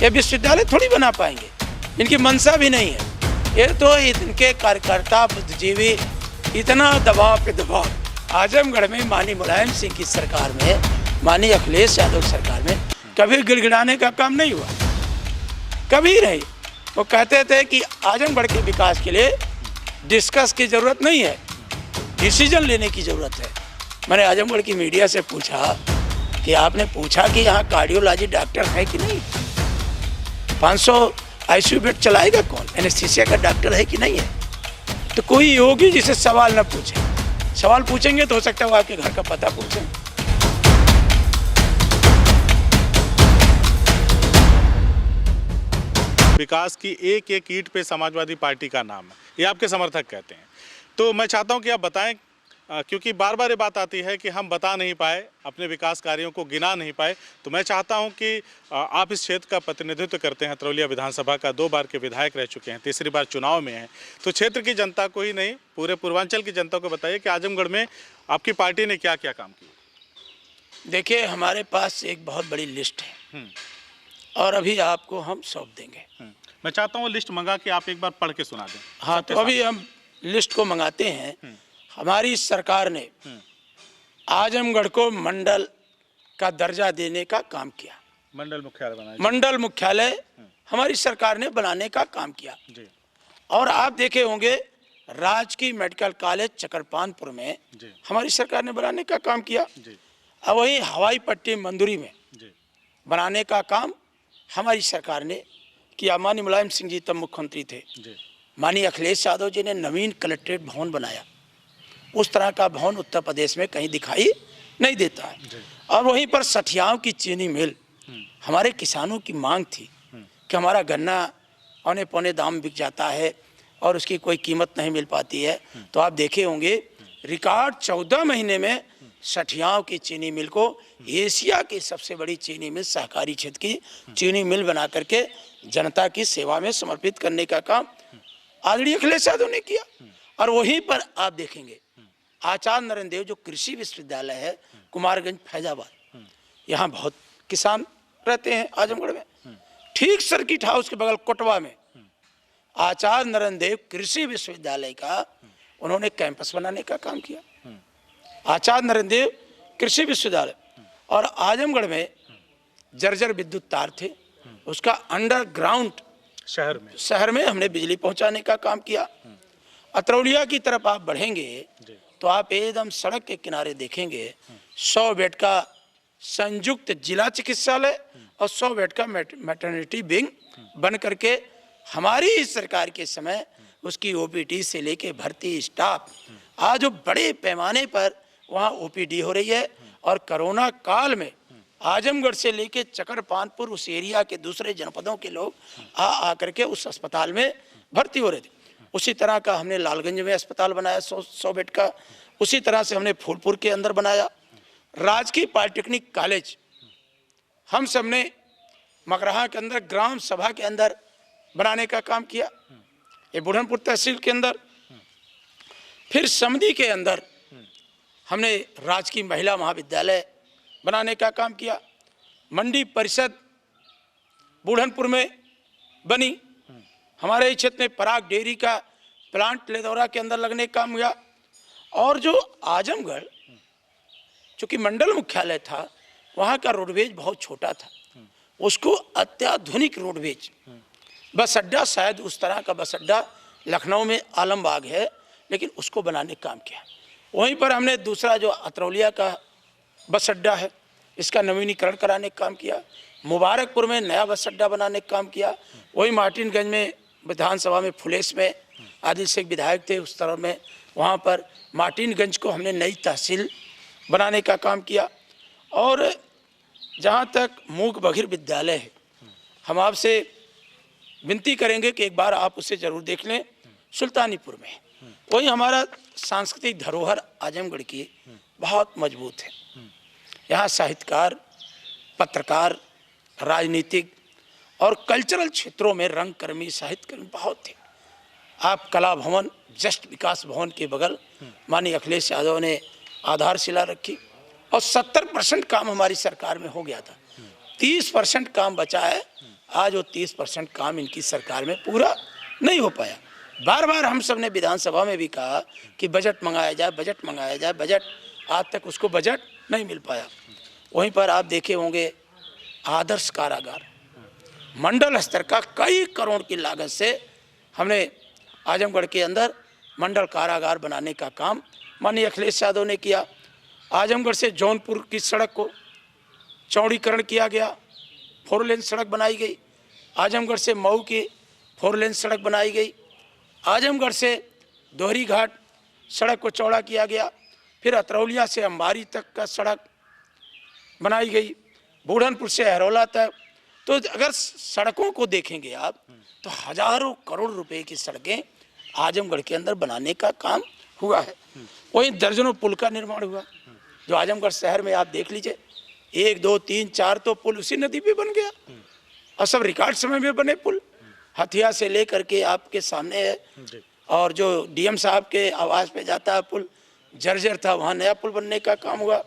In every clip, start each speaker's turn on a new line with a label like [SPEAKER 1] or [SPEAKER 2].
[SPEAKER 1] ये विश्वविद्यालय थोड़ी बना पाएंगे, इनकी मंशा भी नहीं है। ये तो इनके कार्यकर्ता बुद्धिजीवी इतना दबाव पे दबाव। आजमगढ़ में माननीय मुलायम सिंह की सरकार में, माननीय अखिलेश यादव सरकार में कभी गिड़गिड़ाने का काम नहीं हुआ, कभी नहीं। वो कहते थे कि आजमगढ़ के विकास के लिए डिस्कस की ज़रूरत नहीं है, डिसीजन लेने की ज़रूरत है। मैंने आजमगढ़ की मीडिया से पूछा कि आपने पूछा कि यहाँ कार्डियोलॉजी डॉक्टर है कि नहीं, 500 आईसीयू बेड चलाएगा कौन, एनेस्थीसिया का डॉक्टर है कि नहीं है। तो कोई योगी जिसे सवाल न पूछे, सवाल पूछेंगे तो हो सकता है वो आपके घर का पता पूछें।
[SPEAKER 2] विकास की एक एक ईंट पे समाजवादी पार्टी का नाम है, ये आपके समर्थक कहते हैं। तो मैं चाहता हूं कि आप बताएं, क्योंकि बार बार ये बात आती है कि हम बता नहीं पाए, अपने विकास कार्यों को गिना नहीं पाए। तो मैं चाहता हूं कि आप इस क्षेत्र का प्रतिनिधित्व करते हैं, अतरौलिया विधानसभा का 2 बार के विधायक रह चुके हैं, तीसरी बार चुनाव में हैं। तो क्षेत्र की जनता को ही नहीं, पूरे पूर्वांचल की जनता को बताइए कि आजमगढ़ में आपकी पार्टी ने क्या क्या काम किए।
[SPEAKER 1] देखिए, हमारे पास एक बहुत बड़ी लिस्ट है और अभी आपको हम सौंप देंगे।
[SPEAKER 2] मैं चाहता हूँ लिस्ट मंगा के आप एक बार पढ़ के सुना दें।
[SPEAKER 1] हाँ, तो अभी हम लिस्ट को मंगाते हैं। हमारी सरकार ने आजमगढ़ को मंडल का दर्जा देने का काम किया,
[SPEAKER 2] मंडल मुख्यालय बनाया,
[SPEAKER 1] मंडल मुख्यालय हमारी सरकार ने बनाने का काम किया
[SPEAKER 2] जी।
[SPEAKER 1] और आप देखे होंगे राजकीय मेडिकल कॉलेज चकरपानपुर में हमारी सरकार ने बनाने का काम किया। अब वही हवाई पट्टी मंदुरी में बनाने का काम हमारी सरकार ने किया। माननीय मुलायम सिंह जी तब मुख्यमंत्री थे, माननीय अखिलेश यादव जी ने नवीन कलेक्ट्रेट भवन बनाया। उस तरह का भवन उत्तर प्रदेश में कहीं दिखाई नहीं देता है। और वहीं पर सठियाओं की चीनी मिल, हमारे किसानों की मांग थी कि हमारा गन्ना औने पौने दाम बिक जाता है और उसकी कोई कीमत नहीं मिल पाती है। तो आप देखे होंगे रिकॉर्ड 14 महीने में सठियाओं की चीनी मिल को एशिया की सबसे बड़ी चीनी मिल, सहकारी क्षेत्र की चीनी मिल बना करके जनता की सेवा में समर्पित करने का काम आदरणीय अखिलेश यादव ने किया। और वहीं पर आप देखेंगे आचार्य नरेंद्र देव जो कृषि विश्वविद्यालय है कुमारगंज फैजाबाद, यहाँ बहुत किसान रहते हैं आजमगढ़ में। ठीक सर्किट हाउस के बगल कोटवा में आचार्य नरेंद्र देव कृषि विश्वविद्यालय का उन्होंने कैंपस बनाने का काम किया। आचार्य नरेंद्र देव कृषि विश्वविद्यालय और आजमगढ़ में जर्जर विद्युत तार थे, उसका अंडरग्राउंड शहर में हमने बिजली पहुंचाने का काम किया। अतरौलिया की तरफ आप बढ़ेंगे तो आप एकदम सड़क के किनारे देखेंगे 100 बेड का संयुक्त जिला चिकित्सालय और 100 बेड का मैटरनिटी विंग बन करके हमारी सरकार के समय उसकी ओपीडी से लेके भर्ती स्टाफ आज बड़े पैमाने पर वहाँ ओपीडी हो रही है। और कोरोना काल में आजमगढ़ से लेके चकरपानपुर उस एरिया के दूसरे जनपदों के लोग आ करके उस अस्पताल में भर्ती हो रहे थे। उसी तरह का हमने लालगंज में अस्पताल बनाया 100 बेड का, उसी तरह से हमने फूलपुर के अंदर बनाया। राजकीय पॉलिटेक्निक कॉलेज हम सबने मगरहा के अंदर ग्राम सभा के अंदर बनाने का काम किया, ये बुढ़नपुर तहसील के अंदर। फिर समधी के अंदर हमने राजकीय महिला महाविद्यालय बनाने का काम किया। मंडी परिषद बुढ़नपुर में बनी। हमारे क्षेत्र में पराग डेयरी का प्लांट लेदौरा के अंदर लगने का काम हुआ। और जो आजमगढ़ चूँकि मंडल मुख्यालय था, वहाँ का रोडवेज बहुत छोटा था, उसको अत्याधुनिक रोडवेज बस अड्डा, शायद उस तरह का बस अड्डा लखनऊ में आलमबाग है, लेकिन उसको बनाने का काम किया। वहीं पर हमने दूसरा जो अतरौलिया का बस अड्डा है, इसका नवीनीकरण कराने का काम किया। मुबारकपुर में नया बस अड्डा बनाने का काम किया। वही मार्टिनगंज में विधानसभा में फुलेस में आदिल शेख विधायक थे उस तरह में, वहाँ पर मार्टिनगंज को हमने नई तहसील बनाने का काम किया। और जहाँ तक मूक बधिर विद्यालय है, हम आपसे विनती करेंगे कि एक बार आप उसे जरूर देख लें। सुल्तानीपुर में वही हमारा सांस्कृतिक धरोहर आजमगढ़ की बहुत मजबूत है। यहाँ साहित्यकार, पत्रकार, राजनीतिक और कल्चरल क्षेत्रों में रंगकर्मी, साहित्यकर्मी बहुत थे। आप कला भवन, जस्ट विकास भवन के बगल माननीय अखिलेश यादव ने आधारशिला रखी और 70% काम हमारी सरकार में हो गया था। 30% काम बचा है, आज वो 30% काम इनकी सरकार में पूरा नहीं हो पाया। बार बार हम सब ने विधानसभा में भी कहा कि बजट मंगाया जाए, बजट मंगाया जाए, बजट, आज तक उसको बजट नहीं मिल पाया। वहीं पर आप देखे होंगे आदर्श कारागार, मंडल स्तर का कई करोड़ की लागत से हमने आजमगढ़ के अंदर मंडल कारागार बनाने का काम माननीय अखिलेश यादव ने किया। आजमगढ़ से जौनपुर की सड़क को चौड़ीकरण किया गया, 4 लेन सड़क बनाई गई। आजमगढ़ से मऊ की 4 लेन सड़क बनाई गई। आजमगढ़ से दोहरी घाट सड़क को चौड़ा किया गया। फिर अतरौलिया से अंबारी तक का सड़क बनाई गई, बूढ़नपुर से हरौला तक। तो अगर सड़कों को देखेंगे आप तो हजारों करोड़ रुपए की सड़कें आजमगढ़ के अंदर बनाने का काम हुआ है। वहीं दर्जनों पुल का निर्माण हुआ जो आजमगढ़ शहर में आप देख लीजिए, 1, 2, 3, 4 तो पुल उसी नदी पे बन गया और सब रिकॉर्ड समय में बने पुल। हथिया से लेकर के आपके सामने है, और जो डीएम साहब के आवास पे जाता है पुल जर्जर था, वहाँ नया पुल बनने का काम हुआ।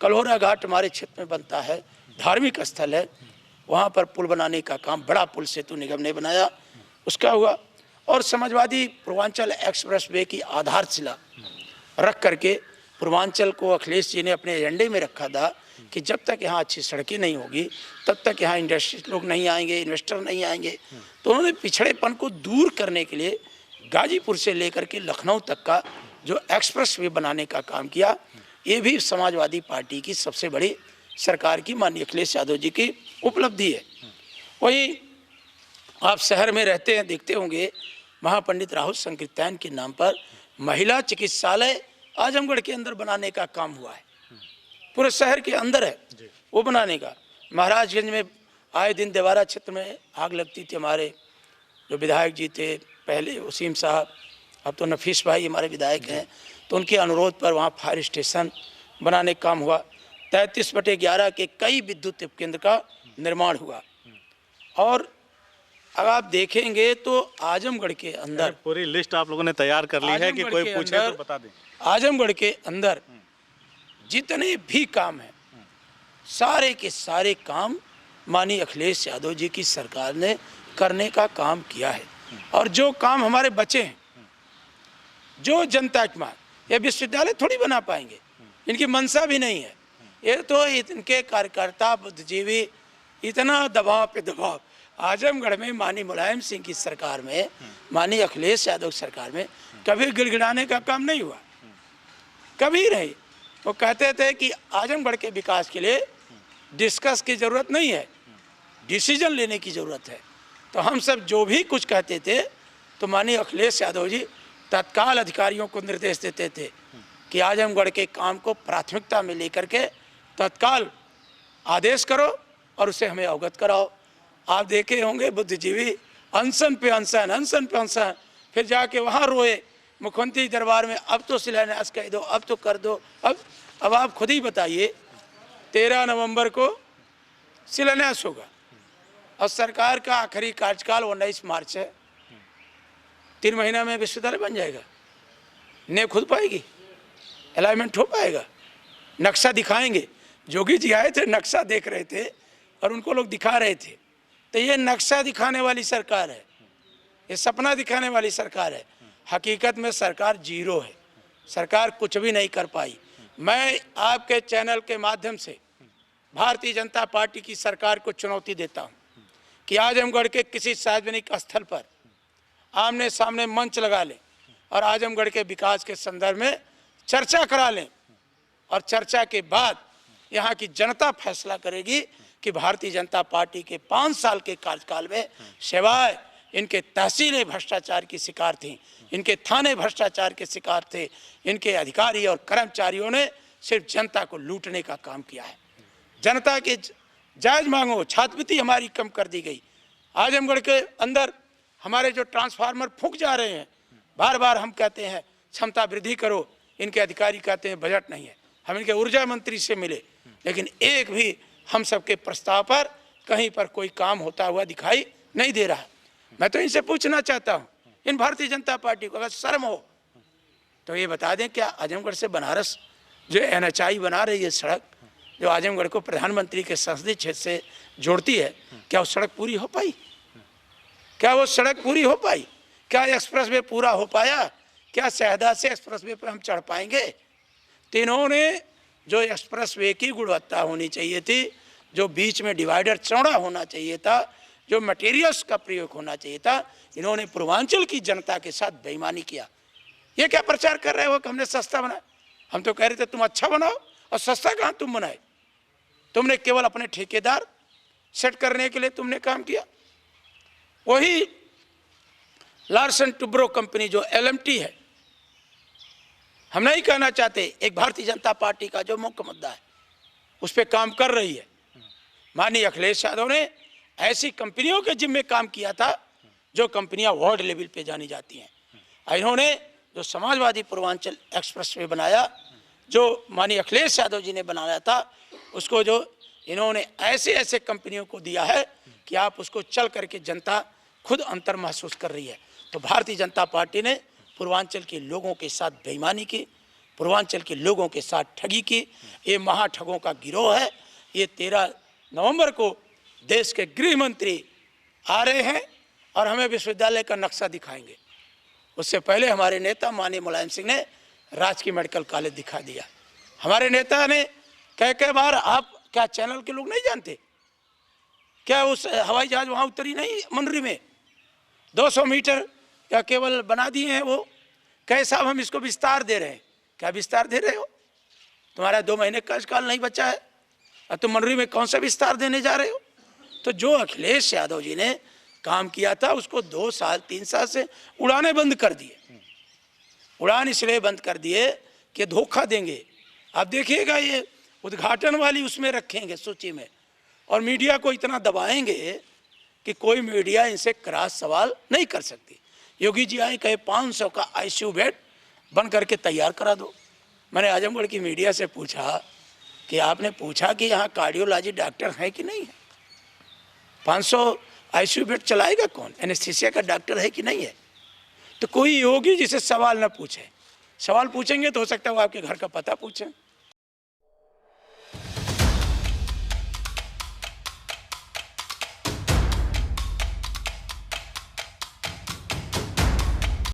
[SPEAKER 1] कल्होरा घाट हमारे क्षेत्र में बनता है, धार्मिक स्थल है, वहाँ पर पुल बनाने का काम बड़ा पुल सेतु निगम ने बनाया, उसका हुआ। और समाजवादी पूर्वांचल एक्सप्रेस वे की आधारशिला रख करके पूर्वांचल को अखिलेश जी ने अपने एजेंडे में रखा था कि जब तक यहाँ अच्छी सड़कें नहीं होगी तब तक यहाँ इंडस्ट्री लोग नहीं आएंगे, इन्वेस्टर नहीं आएंगे। तो उन्होंने पिछड़ेपन को दूर करने के लिए गाजीपुर से लेकर के लखनऊ तक का जो एक्सप्रेस वे बनाने का काम किया, ये भी समाजवादी पार्टी की सबसे बड़ी सरकार की माननीय अखिलेश यादव जी की उपलब्धि है। वहीं आप शहर में रहते हैं, देखते होंगे महापंडित राहुल संकीर्तन के नाम पर महिला चिकित्सालय आजमगढ़ के अंदर बनाने का काम हुआ है, पूरे शहर के अंदर है वो बनाने का। महाराजगंज में आए दिन देवारा क्षेत्र में आग लगती थी। हमारे जो विधायक जी थे पहले, वसीम साहब, अब तो नफीस भाई हमारे विधायक हैं, तो उनके अनुरोध पर वहाँ फायर स्टेशन बनाने का काम हुआ। 33/11 के कई विद्युत उपकेंद्र का निर्माण हुआ। और अगर आप देखेंगे तो आजमगढ़ के अंदर
[SPEAKER 2] पूरी लिस्ट आप लोगों ने तैयार कर ली है कि कोई पूछे तो बता दें।
[SPEAKER 1] आजमगढ़ के अंदर जितने भी काम हैं सारे के सारे काम माननीय अखिलेश यादव जी की सरकार ने करने का काम किया है। और जो काम हमारे बचे हैं, जो जनता की मांग, ये विश्वविद्यालय थोड़ी बना पाएंगे, इनकी मंशा भी नहीं है। ये तो इनके कार्यकर्ता बुद्धिजीवी इतना दबाव पे दबाव। आजमगढ़ में माननीय मुलायम सिंह की सरकार में, माननीय अखिलेश यादव सरकार में कभी गिड़गिड़ाने का काम नहीं हुआ, कभी नहीं। वो कहते थे कि आजमगढ़ के विकास के लिए डिस्कस की ज़रूरत नहीं है, डिसीजन लेने की ज़रूरत है। तो हम सब जो भी कुछ कहते थे तो माननीय अखिलेश यादव जी तत्काल अधिकारियों को निर्देश देते थे कि आजमगढ़ के काम को प्राथमिकता में लेकर के तत्काल आदेश करो और उसे हमें अवगत कराओ। आप देखे होंगे बुद्धिजीवी अनशन पे अनशन, अनशन पे अनशन, फिर जाके वहाँ रोए मुख्यमंत्री दरबार में, अब तो शिलान्यास कह दो, अब तो कर दो। अब आप खुद ही बताइए, 13 नवंबर को शिलान्यास होगा और सरकार का आखिरी कार्यकाल 19 मार्च है। 3 महीना में विश्वविद्यालय बन जाएगा, नींव खुद पाएगी, अलाइनमेंट हो पाएगा, नक्शा दिखाएंगे। जोगी जी आए थे, नक्शा देख रहे थे और उनको लोग दिखा रहे थे। तो ये नक्शा दिखाने वाली सरकार है, ये सपना दिखाने वाली सरकार है। हकीकत में सरकार जीरो है, सरकार कुछ भी नहीं कर पाई। मैं आपके चैनल के माध्यम से भारतीय जनता पार्टी की सरकार को चुनौती देता हूं कि आजमगढ़ के किसी सार्वजनिक स्थल पर आमने सामने मंच लगा लें और आजमगढ़ के विकास के संदर्भ में चर्चा करा लें, और चर्चा के बाद यहाँ की जनता फैसला करेगी कि भारतीय जनता पार्टी के 5 साल के कार्यकाल में सिवाय इनके तहसीलें भ्रष्टाचार की शिकार थीं, इनके थाने भ्रष्टाचार के शिकार थे, इनके अधिकारी और कर्मचारियों ने सिर्फ जनता को लूटने का काम किया है। जनता के जायज मांगों, छात्रवृत्ति हमारी कम कर दी गई। आजमगढ़ के अंदर हमारे जो ट्रांसफार्मर फूंक जा रहे हैं, बार बार हम कहते हैं क्षमता वृद्धि करो, इनके अधिकारी कहते हैं बजट नहीं है। हम इनके ऊर्जा मंत्री से मिले, लेकिन एक भी हम सबके प्रस्ताव पर कहीं पर कोई काम होता हुआ दिखाई नहीं दे रहा। मैं तो इनसे पूछना चाहता हूँ, इन भारतीय जनता पार्टी को अगर शर्म हो तो ये बता दें, क्या आजमगढ़ से बनारस जो NHI बना रही है सड़क, जो आजमगढ़ को प्रधानमंत्री के संसदीय क्षेत्र से जोड़ती है, क्या वो सड़क पूरी हो पाई? क्या वो सड़क पूरी हो पाई? क्या एक्सप्रेस वे पूरा हो पाया? क्या शहदाद से एक्सप्रेस वे पर हम चढ़ पाएंगे? तो इन्होंने जो एक्सप्रेस वे की गुणवत्ता होनी चाहिए थी, जो बीच में डिवाइडर चौड़ा होना चाहिए था, जो मटेरियल्स का प्रयोग होना चाहिए था, इन्होंने पूर्वांचल की जनता के साथ बेईमानी किया। ये क्या प्रचार कर रहे हो कि हमने सस्ता बनाया? हम तो कह रहे थे तुम अच्छा बनाओ, और सस्ता कहाँ तुम बनाए? तुमने केवल अपने ठेकेदार सेट करने के लिए तुमने काम किया। वही लार्सन टुब्रो कंपनी जो LMT है, हम नहीं कहना चाहते, एक भारतीय जनता पार्टी का जो मुख्य मुद्दा है उस पर काम कर रही है। माननीय अखिलेश यादव ने ऐसी कंपनियों के जिम्मे काम किया था जो कंपनियां वर्ल्ड लेवल पे जानी जाती हैं। इन्होंने जो समाजवादी पूर्वांचल एक्सप्रेस वे बनाया, जो माननीय अखिलेश यादव जी ने बनाया था, उसको जो इन्होंने ऐसे ऐसे कंपनियों को दिया है कि आप उसको चल करके जनता खुद अंतर महसूस कर रही है। तो भारतीय जनता पार्टी ने पूर्वांचल के लोगों के साथ बेईमानी की, पूर्वांचल के लोगों के साथ ठगी की। ये महाठगों का गिरोह है। ये 13 नवंबर को देश के गृह मंत्री आ रहे हैं और हमें विश्वविद्यालय का नक्शा दिखाएंगे। उससे पहले हमारे नेता माननीय मुलायम सिंह ने राजकीय मेडिकल कॉलेज दिखा दिया। हमारे नेता ने कई बार, आप क्या चैनल के लोग नहीं जानते क्या उस हवाई जहाज वहाँ उतरी नहीं मंडरी में? 200 मीटर क्या केवल बना दिए हैं वो? कहे साहब हम इसको विस्तार दे रहे हैं। क्या विस्तार दे रहे हो? तुम्हारा 2 महीने का काल नहीं बचा है और तुम मंडरी में कौन सा विस्तार देने जा रहे हो? तो जो अखिलेश यादव जी ने काम किया था उसको 2 साल 3 साल से उड़ाने बंद कर दिए। उड़ान इसलिए बंद कर दिए कि धोखा देंगे। आप देखिएगा ये उद्घाटन वाली उसमें रखेंगे सूची में, और मीडिया को इतना दबाएंगे कि कोई मीडिया इनसे क्रॉस सवाल नहीं कर सकती। योगी जी आए कहे 500 का ICU बेड बन करके तैयार करा दो। मैंने आजमगढ़ की मीडिया से पूछा कि आपने पूछा कि यहाँ कार्डियोलॉजी डॉक्टर है कि नहीं है? 500 ICU बेड चलाएगा कौन? एनेस्थीसिया का डॉक्टर है कि नहीं है? तो कोई योगी जिसे सवाल न पूछे। सवाल पूछेंगे तो हो सकता है वो आपके घर का पता पूछें।